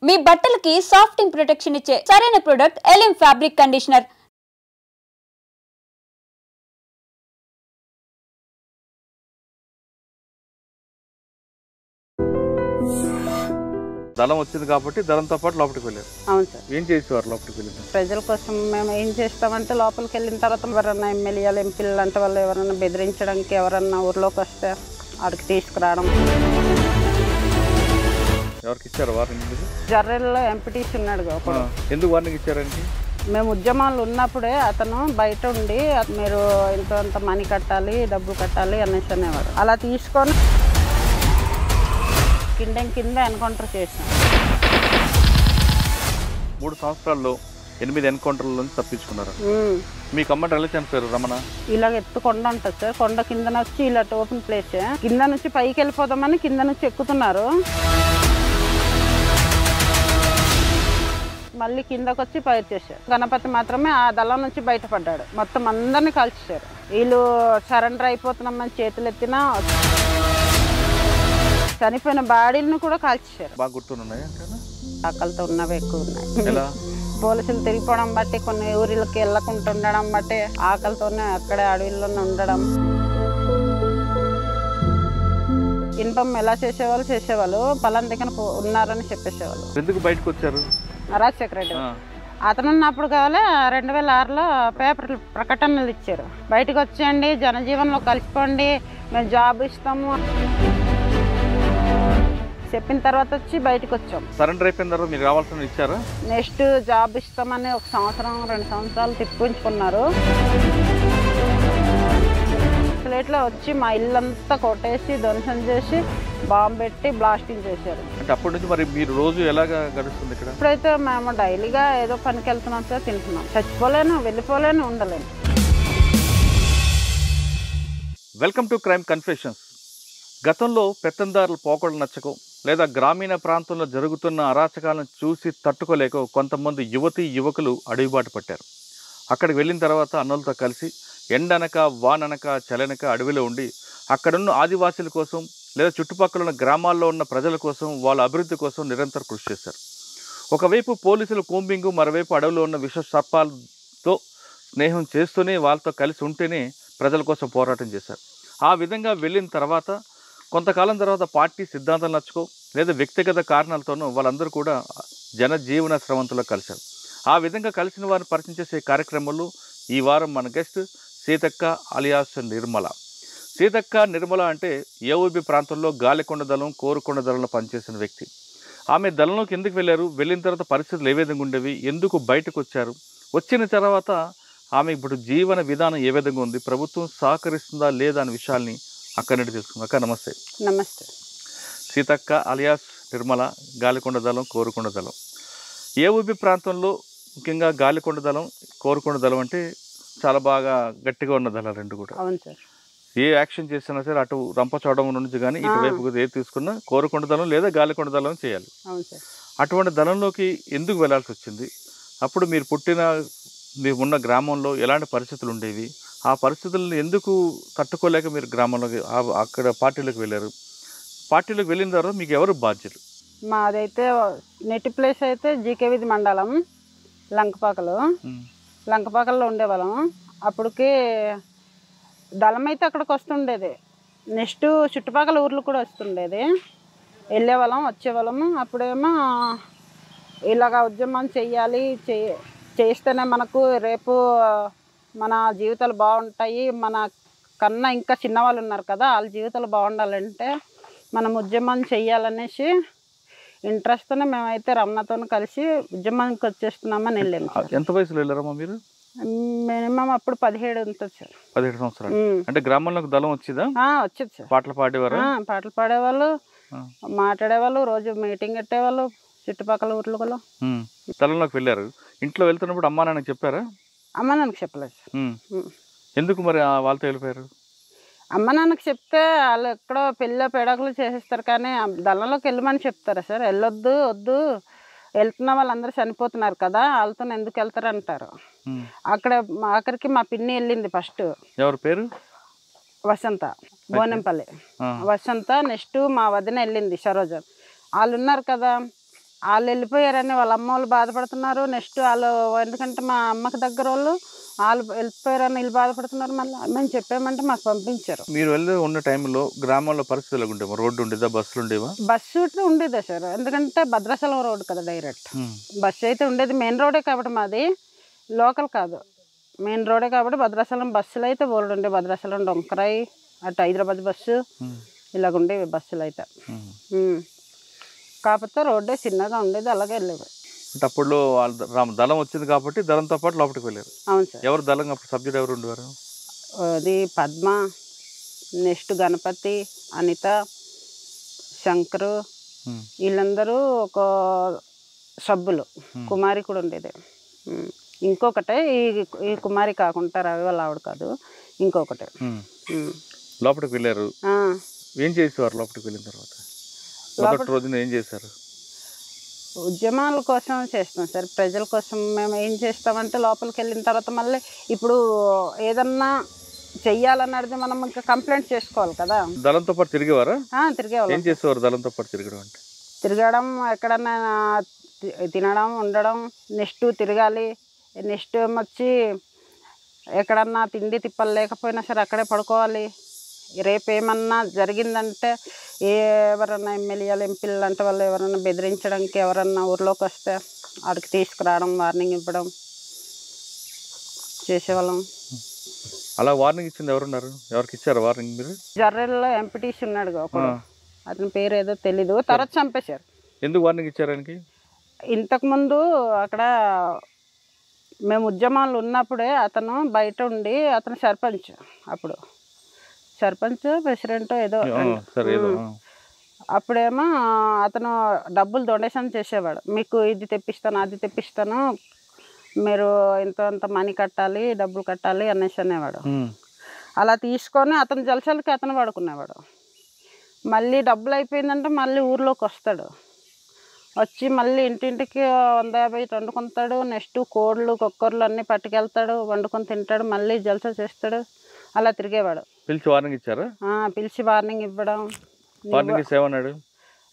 మీ బట్టలకి సాఫ్టింగ్ ప్రొటెక్షన్ ఇచ్చే సరైన ప్రొడక్ట్ ఎలిమ్ ఫ్యాబ్రిక్ కండిషనర్. దళం వచ్చింది కాబట్టి దళంతో పాటు లోపలికి వెళ్ళారు. అవును సార్. ఏం చేసేవారు లోపలికి వెళ్ళి? ప్రజల కోసం మేము ఏం చేస్తామంటే లోపలికి వెళ్ళిన తర్వాత ఎవరన్నా ఎమ్మెల్యేలు ఎంపీలు అంటే వాళ్ళు ఎవరన్నా బెదిరించడానికి ఎవరన్నా ఊర్లోకి వస్తే వాడికి తీసుకురావడం. ఎవరికి ఇచ్చారు వార్నింగ్? జర్రెల్లో ఎంపీటీసీ ఉన్నాడు అప్పుడు. ఎందుకు వార్నింగ్ ఇచ్చారండి? మేము ఉద్యమాలు ఉన్నప్పుడే అతను బయట ఉండి మీరు ఇంత మనీ కట్టాలి, డబ్బులు కట్టాలి అనేసి అనేవారు. అలా తీసుకొని కింద ఎన్కౌంటర్ చేసాం. 3 సంవత్సరాల్లో 8 ఎన్కౌంటర్ల నుంచి తప్పించుకున్నారు. మీకు అమ్మ ఎలా చనిపోయారు? రమణ ఇలాగ ఎత్తు కొండ ఉంటుంది సార్. కొండ కింద వచ్చి ఇలా ఓపెన్ ప్లేస్ కింద నుంచి పైకి వెళ్ళిపోదామని కింద నుంచి ఎక్కుతున్నారు. మళ్ళీ కిందకు వచ్చి ఫైర్ చేశారు. గణపతి మాత్రమే ఆ దళం నుంచి బయటపడ్డాడు. మొత్తం అందరినీ కాల్చేశారు. వీళ్ళు సరెండర్ అయిపోతున్నామని చేతులు ఎత్తినా చనిపోయిన బాడీలను కూడా కాల్చేశారు. బాగా గుర్తున్నాయా? ఆకలితో ఉన్నవి ఎక్కువ ఉన్నాయి. పోలీసులు తిరిగిపోవడం బట్టి కొన్ని ఊరిలోకి వెళ్ళకుండా ఉండడం బట్టి ఆకలితోనే అక్కడే అడవిలోనే ఉండడం. ఇన్కమ్ ఎలా చేసేవాళ్ళు పలానా దగ్గర ఉన్నారని చెప్పేసేవాళ్ళు. ఎందుకు బయటకు వచ్చారు? రాజశేఖర రెడ్డి అతను ఉన్నప్పుడు కావాలి 2006లో పేపర్ ప్రకటనలు ఇచ్చారు. బయటకు వచ్చేయండి, జనజీవన్లో కలిసిపోండి, మేము జాబ్ ఇస్తాము చెప్పిన తర్వాత వచ్చి బయటకు వచ్చాం. సరెండర్ అయిపోయిన తర్వాత మీకు రావాల్సిన ఇచ్చారా? నెక్స్ట్ జాబ్ ఇస్తామని 1 సంవత్సరం 2 సంవత్సరాలు తిప్పించుకున్నారు. ప్లేట్లో వచ్చి మా ఇల్లంతా కొట్టేసి ధ్వంసం చేసి బాంబు పెట్టి బ్లాస్టింగ్ చేశారు. అంటే అప్పటి నుంచి మరి మీరు రోజు ఎలాగా గడుస్తుంది ఇక్కడ? ఇప్పుడైతే మేము డైలీగా ఏదో పనికి వెళ్తున్నాం సార్, తింటున్నాం. చచ్చిపోలేను, వెళ్ళిపోలేను, ఉండలేను. Welcome to crime confessions. గతంలో పెత్తందారుల పోకడలు నచ్చకో లేదా గ్రామీణ ప్రాంతంలో జరుగుతున్న అరాచకాలను చూసి తట్టుకోలేక కొంతమంది యువకులు అడవిబాటు పట్టారు. అక్కడికి వెళ్ళిన తర్వాత అన్నలతో కలిసి ఎండనక వాననక చలనక అడవిలో ఉండి అక్కడున్న ఆదివాసీల కోసం లేదా చుట్టుపక్కల ఉన్న గ్రామాల్లో ఉన్న ప్రజల కోసం, వాళ్ళ అభివృద్ధి కోసం నిరంతరం కృషి చేశారు. ఒకవైపు పోలీసులు కూంబింగు, మరోవైపు అడవిలో ఉన్న విష సర్పాలతో స్నేహం చేస్తూనే వాళ్ళతో కలిసి ఉంటేనే ప్రజల కోసం పోరాటం చేశారు. ఆ విధంగా వెళ్ళిన తర్వాత కొంతకాలం తర్వాత పార్టీ సిద్ధాంతాలు నచ్చుకో లేదా వ్యక్తిగత కారణాలతోనూ వాళ్ళందరూ కూడా జనజీవన స్రవంతిలో కలిశారు. ఆ విధంగా కలిసిన వారిని పరిచయం చేసే కార్యక్రమంలో ఈ వారం మన గెస్ట్ సీతక్క అలియాస్ నిర్మల. సీతక్క నిర్మల అంటే ఏఓబి ప్రాంతంలో గాలికొండ దళం, కోరుకొండ దళంలో పనిచేసిన వ్యక్తి. ఆమె దళంలోకి ఎందుకు వెళ్ళారు, వెళ్ళిన తర్వాత పరిస్థితులు ఏ విధంగా ఉండేవి, ఎందుకు బయటకు వచ్చారు, వచ్చిన తర్వాత ఆమె ఇప్పుడు జీవన విధానం ఏ విధంగా ఉంది, ప్రభుత్వం సహకరిస్తుందా లేదా అనే విషయాల్ని అక్కడి నుండి తెలుసుకుందాం. అక్క నమస్తే. నమస్తే. సీతక్క అలియాస్ నిర్మల, గాలికొండ దళం, కోరుకొండ దళం. ఏఓబి ప్రాంతంలో ముఖ్యంగా గాలికొండ దళం, కోరుకొండ దళం అంటే చాలా బాగా గట్టిగా ఉన్న దళాలు రెండు కూడా. అవును సార్. ఏ యాక్షన్ చేసినా సరే అటు రంపచోడవరం నుంచి కానీ ఇటువైపు ఏది తీసుకున్నా కోరుకొండ దళం లేదా గాలికొండ దళం చేయాలి. అవును సార్. అటువంటి దళంలోకి ఎందుకు వెళ్లాల్సి వచ్చింది? అప్పుడు మీరు ఉన్న గ్రామంలో ఎలాంటి పరిస్థితులు ఉండేవి, ఆ పరిస్థితులను ఎందుకు తట్టుకోలేక మీరు గ్రామంలోకి అక్కడ పార్టీలోకి వెళ్ళారు? పార్టీలోకి వెళ్ళిన తర్వాత మీకు ఎవరు బాధ్యులు? మాదైతే నెట్ ప్లేస్ అయితే జీకేవిధి మండలం లంకపాకలో ఉండేవాళ్ళం. అప్పటికి దళం అయితే అక్కడికి వస్తుండేది. నెక్స్ట్ చుట్టుపక్కల ఊర్లు కూడా వస్తుండేది. వెళ్ళేవాళ్ళం, వచ్చేవాళ్ళము. అప్పుడేమో ఇలాగ ఉద్యమం చెయ్యాలి, చేస్తేనే మనకు రేపు మన జీవితాలు బాగుంటాయి, మన కన్నా ఇంకా చిన్నవాళ్ళు ఉన్నారు కదా వాళ్ళ జీవితాలు బాగుండాలంటే మనం ఉద్యమం చెయ్యాలనేసి ఇంట్రెస్ట్తోనే మేమైతే రమణతో కలిసి ఉద్యమానికి వచ్చేస్తున్నామని వెళ్ళాము. ఎంత వయసులో వెళ్ళారమ్మా మీరు? మినిమం అప్పుడు 17 ఉంటుంది సార్. 17 సంవత్సరాలు. అంటే గ్రామంలోకి దళం వచ్చిందా? వచ్చేది సార్. పాటలు పాడేవారు? పాటలు పాడేవాళ్ళు, మాట్లాడేవాళ్ళు, రోజు మీటింగ్ పెట్టేవాళ్ళు చుట్టుపక్కల ఊర్లలో. దళంలోకి వెళ్ళారు. ఇంట్లో వెళ్తున్నప్పుడు అమ్మా నాన్నకి చెప్పారా? అమ్మ నాన్నకి చెప్పలేదు సార్. ఎందుకు మరి వాళ్ళతో వెళ్ళిపోయారు? అమ్మ నాన్నకి చెప్తే వాళ్ళు ఎక్కడో పెళ్ళి పెడకలు చేసేస్తారు, కానీ దళంలోకి వెళ్ళమని చెప్తారా సార్? వెళ్ళొద్దు, వద్దు, వెళ్తున్న వాళ్ళందరూ చనిపోతున్నారు కదా వాళ్ళతో ఎందుకు వెళ్తారు అంటారు. అక్కడ ఆఖరికి మా పిన్ని వెళ్ళింది ఫస్ట్. ఎవరి పేరు? వసంత, బోనెంపల్లి వసంత. నెక్స్ట్ మా వదిన వెళ్ళింది సరోజ. వాళ్ళు ఉన్నారు కదా, వాళ్ళు వెళ్ళిపోయారని వాళ్ళ అమ్మ వాళ్ళు బాధపడుతున్నారు. నెక్స్ట్ వాళ్ళు ఎందుకంటే మా అమ్మకి దగ్గర వాళ్ళు వెళ్ళిపోయారని వీళ్ళు బాధపడుతున్నారు. మళ్ళీ మేము చెప్పామంటే మాకు పంపించారు. మీరు వెళ్ళి ఉన్న టైంలో గ్రామాల్లో పరిస్థితులు ఉండేవా? రోడ్డు ఉండేదా? బస్సులు ఉండేవా? బస్సు ఉండేదా సార్? ఎందుకంటే భద్రాచలం రోడ్ కదా, డైరెక్ట్ బస్సు అయితే ఉండేది. మెయిన్ రోడే కాబట్టి మాది లోకల్ కాదు, మెయిన్ రోడే కాబట్టి భద్రాచలం బస్సులు అయితే బోల్డ్ ఉండే. భద్రాచలం డొంకరాయి అటు హైదరాబాద్ బస్సు ఇలాగ ఉండేవి బస్సులు అయితే. కాకపోతే రోడ్డే చిన్నగా ఉండేది, అలాగే వెళ్ళేవి. అంటే అప్పుడు దళం వచ్చింది కాబట్టి దళంతో పాటు లోపలికి వెళ్ళారు. అవును సార్. ఎవరు దళం అప్పుడు సబ్జెక్ట్ ఎవరు ఉండేవారు? అది పద్మ, నెక్స్ట్ గణపతి, అనిత, శంకరు, వీళ్ళందరూ ఒక సబ్బులు. కుమారి కూడా ఉండేది. ఇంకొకటే ఈ కుమారి కాకుండా రవి వాళ్ళ ఆవిడ కాదు, ఇంకొకటే. లోపలికి వెళ్ళారు. ఏం చేసేవారు లోపలికి వెళ్ళిన తర్వాత? మొదటి రోజున ఏం చేశారు? ఉద్యమాల కోసం చేస్తాం సార్, ప్రజల కోసం. మేము ఏం చేస్తామంటే లోపలికి వెళ్ళిన తర్వాత మళ్ళీ ఇప్పుడు ఏదన్నా చెయ్యాలన్నది మనం ఇంకా కంప్లైంట్ చేసుకోవాలి కదా. దళంతో పాటు తిరిగేవారా? తిరిగేవాళ్ళం. ఏం చేసేవారు దళంతో పాటు తిరగడం అంటే? తిరగడం, ఎక్కడన్నా తినడం, ఉండడం, నెక్స్ట్ తిరగాలి. నెక్స్ట్ వచ్చి ఎక్కడన్నా తిండి తిప్పలు లేకపోయినా సరే అక్కడే పడుకోవాలి. రేపు ఏమన్నా జరిగిందంటే ఎవరన్నా ఎమ్మెల్యేలు ఎంపీలు అంటే వాళ్ళు ఎవరన్నా బెదిరించడానికి ఎవరన్నా ఊర్లోకి వస్తే వాడికి తీసుకురావడం, వార్నింగ్ ఇవ్వడం చేసేవాళ్ళం. అలా వార్నింగ్ ఇచ్చింది ఎవరున్నారు? ఎవరికి ఇచ్చారు వార్నింగ్ మీరు? జర్రెల్లో ఎంపీటీసీ ఉన్నాడు ఒకడు, అతని పేరు ఏదో తెలీదు, తర్వాత చంపేశారు. ఎందుకు వార్నింగ్ ఇచ్చారు ఆయనకి? ఇంతకుముందు అక్కడ మేము ఉద్యమాలు ఉన్నప్పుడే అతను బయట ఉండి, అతను సర్పంచ్, అప్పుడు సర్పంచ్ ప్రెసిడెంట్ ఏదో. అప్పుడేమో అతను డబ్బులు డొనేషన్ చేసేవాడు. మీకు ఇది తెప్పిస్తాను, అది తెప్పిస్తాను, మీరు ఇంత మనీ కట్టాలి, డబ్బులు కట్టాలి అనేసి అనేవాడు. అలా తీసుకొని అతను జలసాలకి అతను పడుకునేవాడు. మళ్ళీ డబ్బులు అయిపోయిందంటే మళ్ళీ ఊర్లోకి వస్తాడు. వచ్చి మళ్ళీ ఇంటింటికి 150 వండుకుంటాడు. నెక్స్ట్ కోళ్ళు కుక్కర్లు అన్నీ పట్టుకెళ్తాడు, వండుకొని తింటాడు, మళ్ళీ జలసా చేస్తాడు. అలా తిరిగేవాడు. పిలిచి వార్నింగ్ ఇచ్చారా? పిలిచి వార్నింగ్ ఇవ్వడం.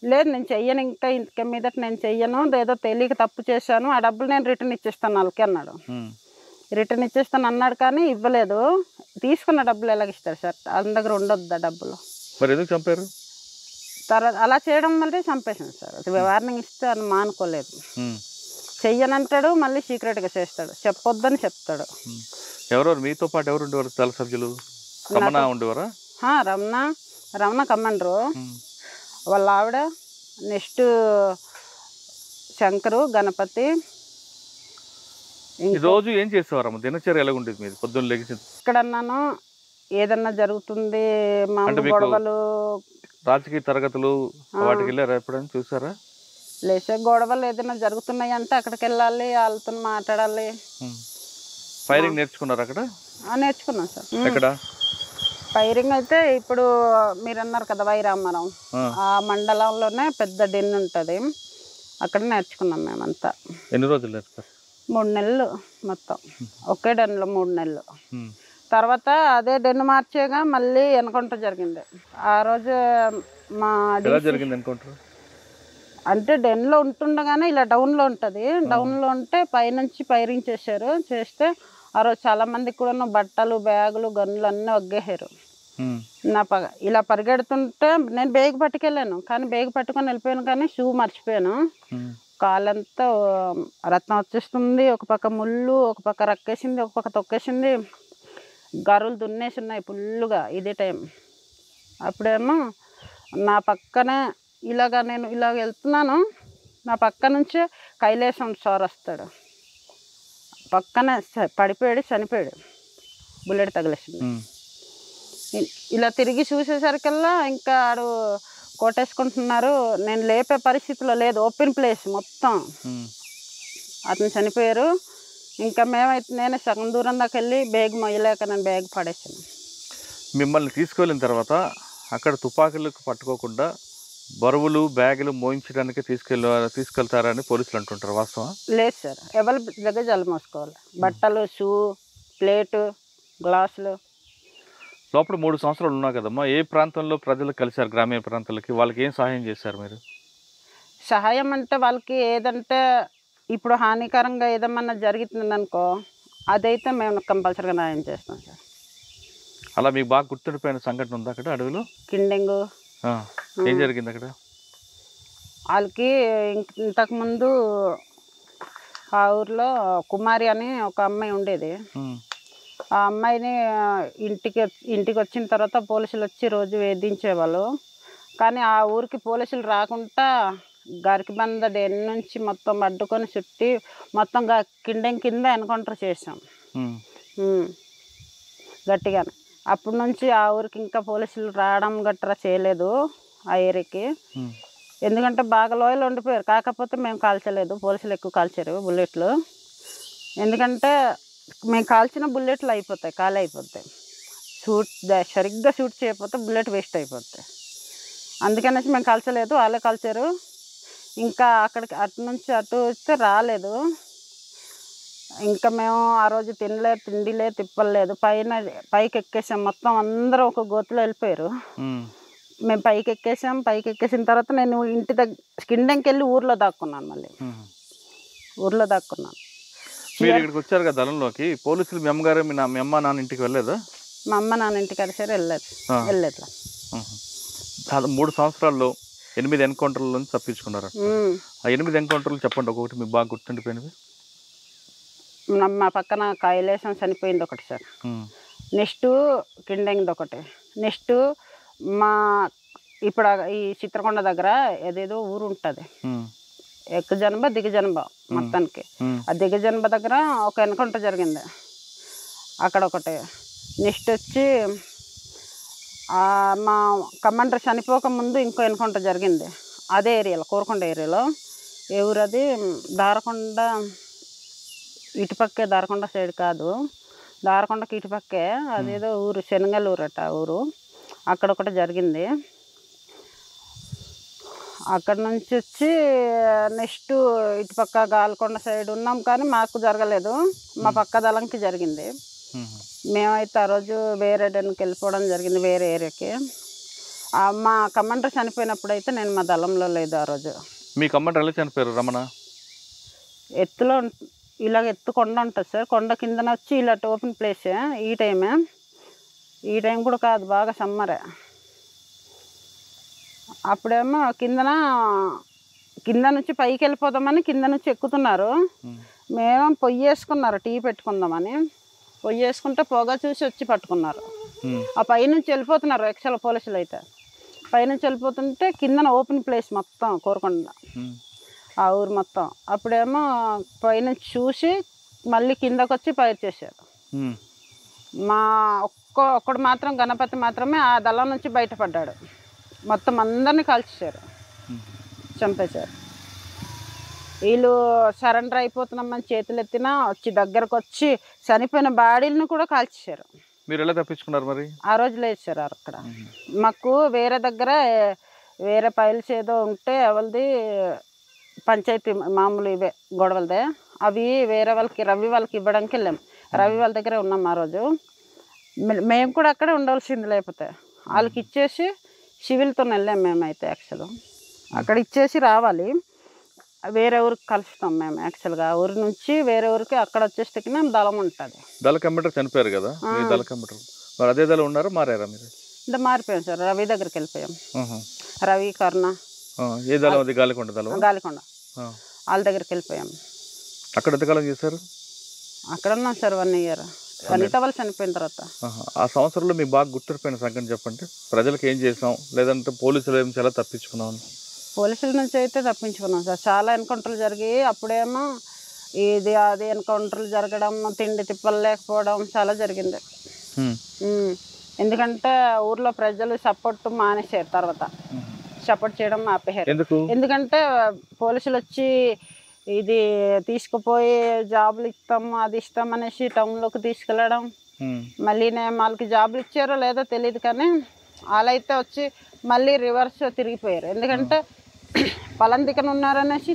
లేదు, నేను చెయ్యను, ఇంకా మీదట నేను చెయ్యను, ఏదో తెలియక తప్పు చేశాను, ఆ డబ్బులు నేను రిటర్న్ ఇచ్చేస్తాను వాళ్ళకి అన్నాడు. రిటర్న్ ఇచ్చేస్తాను అన్నాడు కానీ ఇవ్వలేదు. తీసుకున్న డబ్బులు ఎలాగిస్తారు సార్? వాళ్ళ దగ్గర ఉండొద్దా డబ్బులు? మరి ఎందుకు చంపారు? తర్వాత అలా చేయడం వల్లే చంపేశాను సార్. వార్నింగ్ ఇస్తే అని మానుకోలేదు. చెయ్యనంటాడు, మళ్ళీ సీక్రెట్గా చేస్తాడు, చెప్పొద్దని చెప్తాడు. ఎవరెవరు మీతో పాటు ఎవరు ఉండేవారు? దళ సభ్యులు రమణ ఉండేవారా? రమణ కమాండరు, వాళ్ళ ఆవిడ, నెక్స్ట్ శంకరు, గణపతి. రోజు ఏం చేసేవారమ్మ? దినచర్య ఎలా ఉండేది మీది? పొద్దున్న లెగిసి ఎక్కడన్నాను ఏదన్నా జరుగుతుంది, మా గొడవలు, రాజకీయ తరగతులు వాటికి వెళ్ళారా? ఎప్పుడైనా చూసారా? లేచే గొడవలు ఏదైనా జరుగుతున్నాయి అంటే అక్కడికి వెళ్ళాలి, వాళ్ళతో మాట్లాడాలి. ఫైరింగ్ నేర్చుకున్నారు అక్కడ? నేర్చుకున్నాం సార్. ఎక్కడ ఫైరింగ్ అయితే ఇప్పుడు మీరు అన్నారు కదా వైరామరం, ఆ మండలంలోనే పెద్ద డెన్ ఉంటుంది, అక్కడ నేర్చుకున్నాం మేమంతా. ఎన్ని రోజులు నేర్చుకున్నారు? 3 నెలలు మొత్తం, ఒకే డెన్లో 3 నెలలు. తర్వాత అదే డెన్ మార్చేగా మళ్ళీ ఎన్కౌంటర్ జరిగింది. ఆ రోజు మా జరిగింది ఎన్కౌంటర్ అంటే డెన్లో ఉంటుండగానే ఇలా డౌన్లో ఉంటుంది. డౌన్లో ఉంటే పైనుంచి ఫైరింగ్ చేశారు. చేస్తే ఆ రోజు చాలా మందికి కూడా బట్టలు, బ్యాగులు, గన్నులు అన్నీ ఒగ్గేసారు. ఇలా పరిగెడుతుంటే నేను బేగ్ పట్టుకెళ్ళాను, కానీ బేగ్ పట్టుకొని వెళ్ళిపోయాను, కానీ షూ మర్చిపోయాను. కాలంతా రత్నం వచ్చేస్తుంది, ఒక పక్క ముళ్ళు, ఒక పక్క రక్కేసింది, ఒక పక్క తొక్కేసింది, గరువులు దున్నేసి ఉన్నాయి ఫుల్లుగా. ఇదే టైం అప్పుడేమో నా పక్కనే నేను ఇలాగ వెళ్తున్నాను, నా పక్క నుంచే కైలేశం సార్ వస్తాడు, పక్కనే పడిపోయాడు, చనిపోయాడు, బుల్లెట్ తగిలేసింది. ఇలా తిరిగి చూసేసరికల్లా ఇంకా ఆడు కొట్టేసుకుంటున్నారు, నేను లేపే పరిస్థితిలో లేదు, ఓపెన్ ప్లేస్ మొత్తం. అతను చనిపోయారు. ఇంకా నేనే సగం దూరం దాకా వెళ్ళి బ్యాగ్ మొయ్యలేక నేను బ్యాగ్ పడేసాను. మిమ్మల్ని తీసుకువెళ్ళిన తర్వాత అక్కడ తుపాకులకు పట్టుకోకుండా బరువులు, బ్యాగులు మోయించడానికి తీసుకెళ్తారని పోలీసులు అంటుంటారు, వాస్తవం? లేదు సార్, ఎవరి దగ్గర జల మోసుకోవాలి, బట్టలు, షూ, ప్లేటు, గ్లాసులు. లోపల 3 సంవత్సరాలు ఉన్నా కదమ్మా, ఏ ప్రాంతంలో ప్రజలు కలిశారు? గ్రామీణ ప్రాంతాలకి వాళ్ళకి ఏం సహాయం చేశారు మీరు? సహాయం అంటే వాళ్ళకి ఏదంటే ఇప్పుడు హానికరంగా ఏదన్నా జరుగుతుందనుకో అదైతే మేము కంపల్సరీగా న్యాయం చేస్తాం సార్. అలా మీకు బాగా గుర్తుండిపోయిన సంఘటన ఉందా అక్కడ అడవిలో? కిండింగు ఏం జరిగింది అక్కడ? వాళ్ళకి ఇంతకుముందు ఆ ఊర్లో కుమారి అని ఒక అమ్మాయి ఉండేది. ఆ అమ్మాయిని ఇంటికి వచ్చిన తర్వాత పోలీసులు వచ్చి రోజు వేధించేవాళ్ళు. కానీ ఆ ఊరికి పోలీసులు రాకుండా గరికిబంద డెన్ నుంచి మొత్తం అడ్డుకొని చుట్టి మొత్తం కిండెం కింద ఎన్కౌంటర్ చేసాం గట్టిగానే. అప్పటి నుంచి ఆ ఊరికి ఇంకా పోలీసులు రావడం గట్రా చేయలేదు ఆ ఏరియాకి. ఎందుకంటే బాగా లోయలు ఉండిపోయారు. కాకపోతే మేము కాల్చలేదు, పోలీసులు ఎక్కువ కాల్చారు బుల్లెట్లు. ఎందుకంటే మేము కాల్చిన బుల్లెట్లు అయిపోతాయి, ఖాళీ అయిపోతాయి. సరిగ్గా షూట్ చేయకపోతే బుల్లెట్ వేస్ట్ అయిపోతాయి. అందుకనేసి మేము కాల్చలేదు, వాళ్ళే కాల్చారు. ఇంకా అక్కడికి అటు నుంచి అటు వస్తే రాలేదు. ఇంకా మేము ఆ రోజు తిండిలే తిప్పలేదు. పైకి ఎక్కేసాం, మొత్తం అందరూ ఒక గోతులో వెళ్ళిపోయారు. మేము పైకి ఎక్కేసిన తర్వాత నేను ఇంటి దగ్గర కిండెంకి వెళ్ళి ఊర్లో దాక్కున్నాను. మళ్ళీ ఊర్లో దాక్కున్నాను. మీరు ఇక్కడికి వచ్చారు కదా దళంలోకి, పోలీసులు మీ అమ్మగారు మీ అమ్మ నాన్న ఇంటికి వెళ్ళలేదా? మా అమ్మ నాన్న ఇంటికి కలిసారు, వెళ్ళలేదు. 3 సంవత్సరాల్లో 8 ఎన్కౌంటర్ల నుంచి తప్పించుకున్నారు. ఆ 8 ఎన్కౌంటర్లు చెప్పండి, ఒక్కొక్కటి మీకు బాగా గుర్తుండిపోయినవి. మా పక్కన కైలేసం చనిపోయింది ఒకటి సార్. నెక్స్ట్ కిండెంగ్ది ఒకటి. నెక్స్ట్ మా ఇప్పుడు ఈ చిత్రకొండ దగ్గర ఏదేదో ఊరు ఉంటుంది, ఎక్కజనబ దిగజనబ మొత్తానికి. ఆ దిగజనబ దగ్గర ఒక ఎన్కౌంటర్ జరిగింది, అక్కడ ఒకటి. నెక్స్ట్ వచ్చి మా కమాండర్ చనిపోక ముందు ఇంకో ఎన్కౌంటర్ జరిగింది అదే ఏరియాలో, కోరకొండ ఏరియాలో. ఏ ఊరు అది? దారకొండ ఇటుపక్కే, దారకొండ సైడ్ కాదు, దారకొండకి ఇటుపక్కే. అదేదో ఊరు శనగల ఊరట ఊరు. అక్కడ ఒకటి జరిగింది. అక్కడ నుంచి వచ్చి నెక్స్ట్ ఇటుపక్క గాల్కొండ సైడ్ ఉన్నాం, కానీ మాకు జరగలేదు, మా పక్క దళంకి జరిగింది. మేమైతే ఆ రోజు వేరే డెన్కి వెళ్ళిపోవడం జరిగింది, వేరే ఏరియాకి. మా కమాండర్ చనిపోయినప్పుడు అయితే నేను మా దళంలో లేదు ఆ రోజు. మీ కమాండర్ ఎలా చనిపోయారు? రమణ ఎత్తులో ఇలాగ ఎత్తు కొండ ఉంటుంది సార్, కొండ కిందన వచ్చి ఇలా ఓపెన్ ప్లేసే. ఈ టైం కూడా కాదు, బాగా సమ్మరే. అప్పుడేమో కింద నుంచి పైకి వెళ్ళిపోదామని కింద నుంచి ఎక్కుతున్నారు. మేము పొయ్యి వేసుకున్నారు, టీ పెట్టుకుందామని. పొయ్యి వేసుకుంటే పొగ చూసి వచ్చి పట్టుకున్నారు. ఆ పైనుంచి వెళ్ళిపోతున్నారు ఎక్సెల్ పోలీసులు అయితే. పైనుంచి వెళ్ళిపోతుంటే కిందన ఓపెన్ ప్లేస్ మొత్తం కోరకొండ ఆ ఊరు మొత్తం. అప్పుడేమో పైనుంచి చూసి మళ్ళీ కిందకు వచ్చి ఫైర్ చేశారు. మా ఒక్కడు మాత్రం, గణపతి మాత్రమే ఆ దళం నుంచి బయటపడ్డాడు. మొత్తం అందరినీ కాల్చేశారు, చంపేశారు. వీళ్ళు సరెండర్ అయిపోతున్నామని చేతులు ఎత్తినా వచ్చి దగ్గరకు వచ్చి చనిపోయిన బాడీలను కూడా కాల్చేశారు. మీరు ఎలా తప్పించుకున్నారు మరి? ఆ రోజు లేదు సార్ అక్కడ. మాకు వేరే దగ్గర వేరే ఫైల్స్ ఏదో ఉంటే ఎవరిది పంచాయతీ మామూలు ఇవే గొడవలదే, అవి వేరే వాళ్ళకి రవి వాళ్ళకి ఇవ్వడానికి వెళ్ళాం. రవి వాళ్ళ దగ్గరే ఉన్నాం ఆ రోజు. మేము కూడా అక్కడే ఉండవలసింది, లేకపోతే వాళ్ళకి ఇచ్చేసి సివిల్తో వెళ్ళాం మేమైతే. యాక్చువల్ అక్కడ ఇచ్చేసి రావాలి, వేరే ఊరికి కలుస్తాం మేము. యాక్చువల్గా ఊరి నుంచి వేరే ఊరికి అక్కడ వచ్చేసరికి మేము దళం ఉంటుంది. దళ కమాండర్ చనిపోయారు కదా, దళ కమాండర్ మరి అదే దళం ఉన్నారు, మారారా మీరు? అంటే మారిపోయాం సార్, రవి దగ్గరికి వెళ్ళిపోయాం. రవి కరుణ. ఏ దళం అది? గాలికొండ దళం. గాలికొండ వాళ్ళ దగ్గరికి వెళ్ళిపోయాం. అక్కడ ఎంతకాలం చేశారు? అక్కడ ఉన్నాం సార్ 1 year. వనిత వాళ్ళు చనిపోయిన తర్వాత. ఆ సంవత్సరంలో మీకు బాగా గుర్తుండిపోయిన సంగతి చెప్పండి. ప్రజలకు ఏం చేసాం, లేదంటే పోలీసులు ఏం చాలా తప్పించుకున్నాం? పోలీసుల నుంచి అయితే తప్పించుకున్నాం సార్. చాలా ఎన్కౌంటర్లు జరిగాయి. అప్పుడేమో ఇది అది ఎన్కౌంటర్లు జరగడం, తిండి తిప్పలు లేకపోవడం చాలా జరిగింది. ఎందుకంటే ఊర్లో ప్రజలు సపోర్ట్ మానేశారు, తర్వాత సపోర్ట్ చేయడం ఆపేశారు. ఎందుకంటే పోలీసులు వచ్చి ఇది తీసుకుపోయి జాబులు ఇస్తాం అది ఇస్తాం అనేసి టౌన్లోకి తీసుకెళ్ళడం. మళ్ళీ వాళ్ళకి జాబులు ఇచ్చారో లేదో తెలియదు, కానీ వాళ్ళైతే వచ్చి మళ్ళీ రివర్స్ తిరిగిపోయారు. ఎందుకంటే పలందికన ఉన్నారనేసి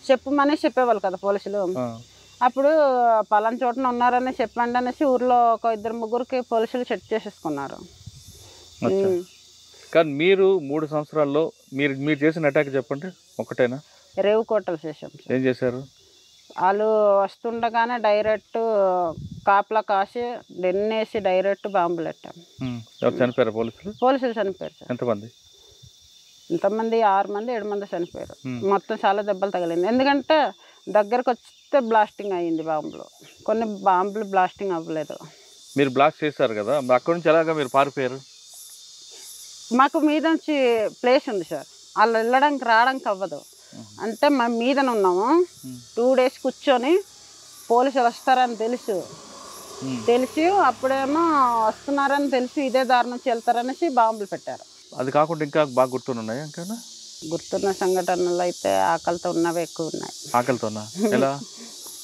చెప్పమని చెప్పేవాళ్ళు కదా పోలీసులు. అప్పుడు పలానా చోటన ఉన్నారని చెప్పండి అనేసి ఊర్లో ఒక 2-3 పోలీసులు సెట్ చేసేసుకున్నారు. కానీ మీరు 3 సంవత్సరాల్లో మీరు చేసిన అటాక్ చెప్పండి. ఒకటేనా? రేవు కోటలు చేసాం సార్. ఏం చేశారు? వాళ్ళు వస్తుండగానే డైరెక్ట్ కాపలా కాసి డెన్నేసి డైరెక్ట్ బాంబులు పెట్టాం. ఎవరు చనిపోయారు? పోలీసులు చనిపోయారు సార్. ఎంతమంది? ఇంతమంది 6 మంది 7 మంది చనిపోయారు. మొత్తం చాలా దెబ్బలు తగిలింది. ఎందుకంటే దగ్గరకు వస్తే బ్లాస్టింగ్ అయ్యింది బాంబులు. కొన్ని బాంబులు బ్లాస్టింగ్ అవ్వలేదు. మీరు బ్లాస్ట్ చేశారు కదా, అక్కడి నుంచి ఎలాగా మీరు పారిపోయారు? మాకు మీద నుంచి ప్లేస్ ఉంది సార్, వాళ్ళు వెళ్ళడానికి రావడానికి అవ్వదు. అంటే మేము మీదన ఉన్నాము. 2 days కూర్చొని పోలీసులు వస్తారని తెలిసి అప్పుడేమో వస్తున్నారని తెలిసి ఇదే దారి నుంచి వెళ్తారనేసి బాంబులు పెట్టారు. అది కాకుండా ఇంకా బాగా గుర్తున్నాయి? ఇంకా గుర్తున్న సంఘటనలు అయితే ఆకలితో ఉన్నవి ఎక్కువ ఉన్నాయి. ఆకలితోనా? ఎలా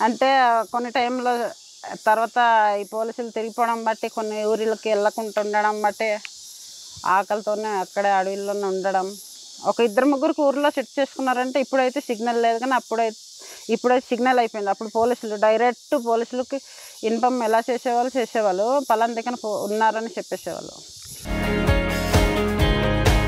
అంటే కొన్ని టైంలో తర్వాత ఈ పోలీసులు తిరిగిపోవడం బట్టి కొన్ని ఊరిలోకి వెళ్ళకుండా ఉండడం బట్టి ఆకలితోనే అక్కడే అడవిలోనే ఉండడం. ఒక 2-3 ఊర్లో సెట్ చేసుకున్నారంటే ఇప్పుడైతే సిగ్నల్ లేదు, కానీ ఇప్పుడైతే సిగ్నల్ అయిపోయింది. అప్పుడు పోలీసులకి ఇన్ఫార్మ్ ఎలా చేసేవాళ్ళు పలానా దగ్గర ఉన్నారని చెప్పేసేవాళ్ళు.